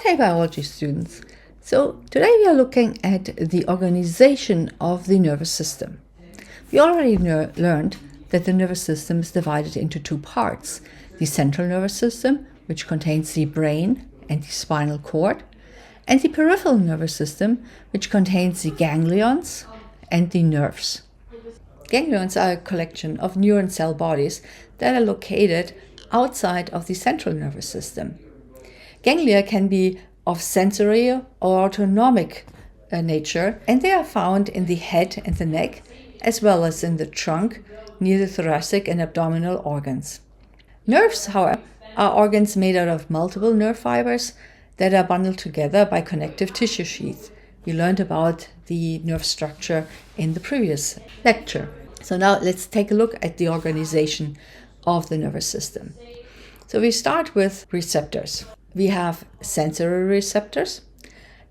Okay, biology students. So today we are looking at the organization of the nervous system. We already learned that the nervous system is divided into two parts. The central nervous system, which contains the brain and the spinal cord, and the peripheral nervous system, which contains the ganglions and the nerves. Ganglions are a collection of neuron cell bodies that are located outside of the central nervous system. Ganglia can be of sensory or autonomic nature, and they are found in the head and the neck, as well as in the trunk, near the thoracic and abdominal organs. Nerves, however, are organs made out of multiple nerve fibers that are bundled together by connective tissue sheaths. We learned about the nerve structure in the previous lecture. So now let's take a look at the organization of the nervous system. So we start with receptors. We have sensory receptors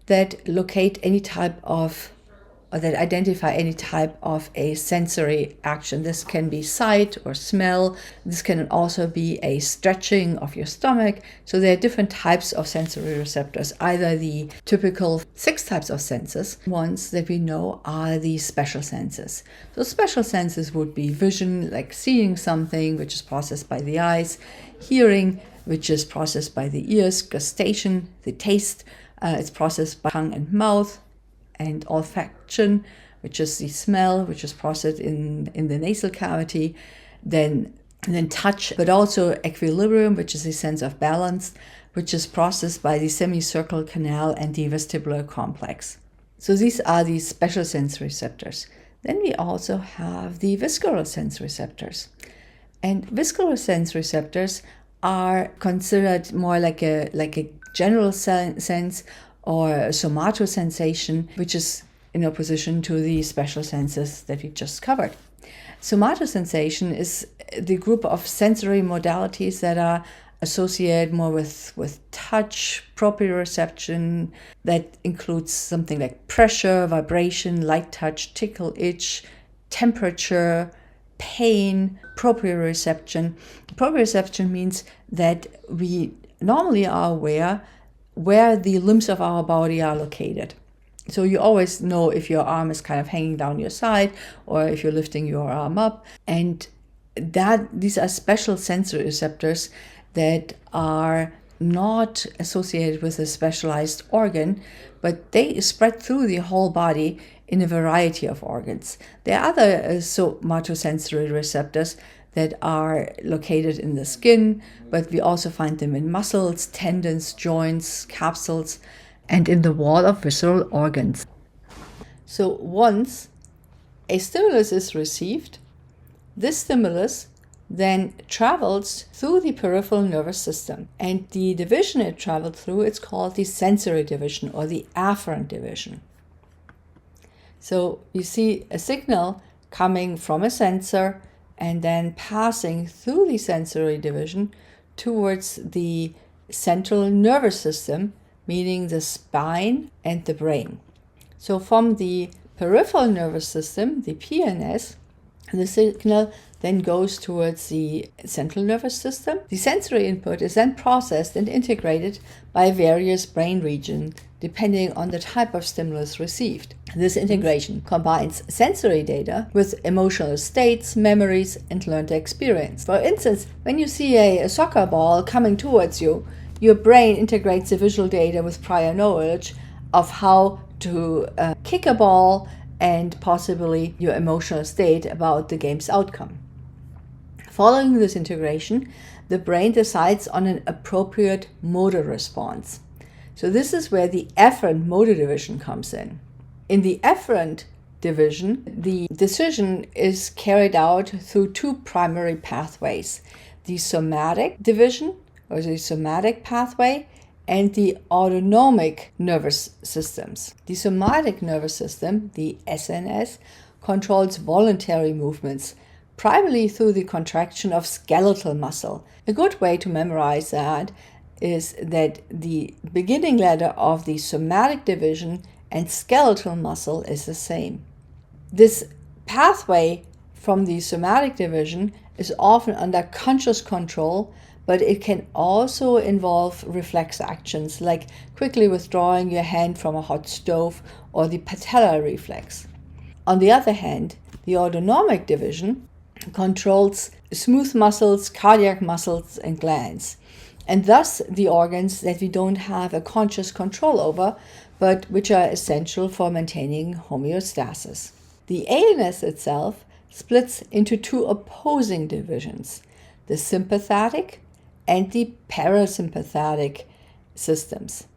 that locate any type of, or that identify any type of a sensory action. This can be sight or smell. This can also be a stretching of your stomach. So there are different types of sensory receptors. Either the typical 6 types of senses, ones that we know are the special senses. So special senses would be vision, like seeing something, which is processed by the eyes, hearing, which is processed by the ears, gustation, the taste, it's processed by tongue and mouth, and olfaction, which is the smell, which is processed in the nasal cavity, then touch, but also equilibrium, which is the sense of balance, which is processed by the semicircular canal and the vestibular complex. So these are the special sense receptors. Then we also have the visceral sense receptors. And visceral sense receptors are considered more like a general sense or a somatosensation, which is in opposition to the special senses that we just covered. Somatosensation is the group of sensory modalities that are associated more with touch, proprioception, that includes something like pressure, vibration, light touch, tickle, itch, temperature, pain, proprioception. Proprioception means that we normally are aware where the limbs of our body are located. So you always know if your arm is kind of hanging down your side or if you're lifting your arm up. And these are special sensory receptors that are not associated with a specialized organ, but they spread through the whole body in a variety of organs. There are other somatosensory receptors that are located in the skin, but we also find them in muscles, tendons, joints, capsules, and in the wall of visceral organs. So once a stimulus is received, this stimulus then travels through the peripheral nervous system. And the division it traveled through, it's called the sensory division or the afferent division. So you see a signal coming from a sensor and then passing through the sensory division towards the central nervous system, meaning the spine and the brain. So from the peripheral nervous system, the PNS, the signal then goes towards the central nervous system. The sensory input is then processed and integrated by various brain regions depending on the type of stimulus received. This integration combines sensory data with emotional states, memories, and learned experience. For instance, when you see a soccer ball coming towards you, your brain integrates the visual data with prior knowledge of how to kick a ball and possibly your emotional state about the game's outcome. Following this integration, the brain decides on an appropriate motor response. So this is where the efferent motor division comes in. In the efferent division, the decision is carried out through two primary pathways: the somatic division, or the somatic pathway, and the autonomic nervous systems. The somatic nervous system, the SNS, controls voluntary movements, primarily through the contraction of skeletal muscle. A good way to memorize that is that the beginning letter of the somatic division and skeletal muscle is the same. This pathway from the somatic division is often under conscious control but it can also involve reflex actions like quickly withdrawing your hand from a hot stove or the patellar reflex. On the other hand, the autonomic division controls smooth muscles, cardiac muscles, and glands, and thus the organs that we don't have a conscious control over, but which are essential for maintaining homeostasis. The ANS itself splits into two opposing divisions, the sympathetic and the parasympathetic systems.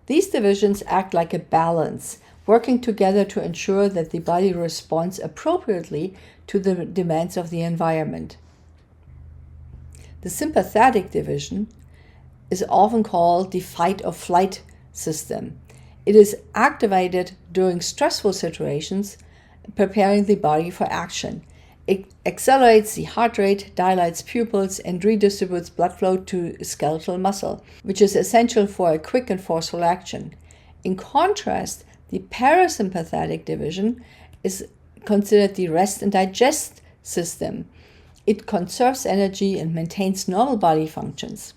These divisions act like a balance, working together to ensure that the body responds appropriately to the demands of the environment. The sympathetic division is often called the fight or flight system. It is activated during stressful situations, preparing the body for action. It accelerates the heart rate, dilates pupils, and redistributes blood flow to skeletal muscle, which is essential for a quick and forceful action. In contrast, the parasympathetic division is considered the rest and digest system. It conserves energy and maintains normal body functions.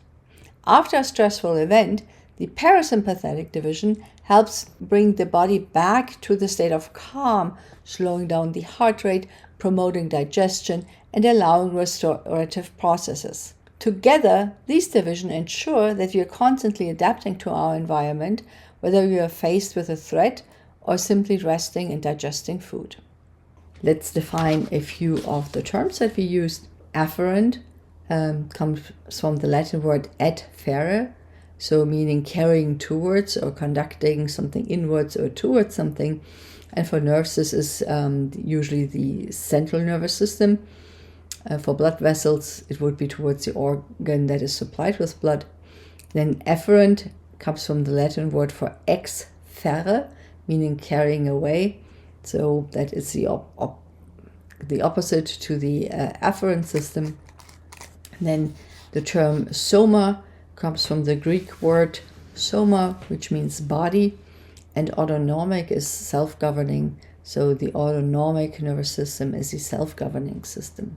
After a stressful event, the parasympathetic division helps bring the body back to the state of calm, slowing down the heart rate, promoting digestion, and allowing restorative processes. Together, these divisions ensure that we are constantly adapting to our environment, whether we are faced with a threat or simply resting and digesting food. Let's define a few of the terms that we used. Afferent comes from the Latin word adferre, so meaning carrying towards or conducting something inwards or towards something. And for nerves, this is usually the central nervous system. For blood vessels, it would be towards the organ that is supplied with blood. Then efferent comes from the Latin word for exferre, meaning carrying away. So that is the opposite to the afferent system. And then the term soma comes from the Greek word soma, which means body, and autonomic is self-governing. So the autonomic nervous system is the self-governing system.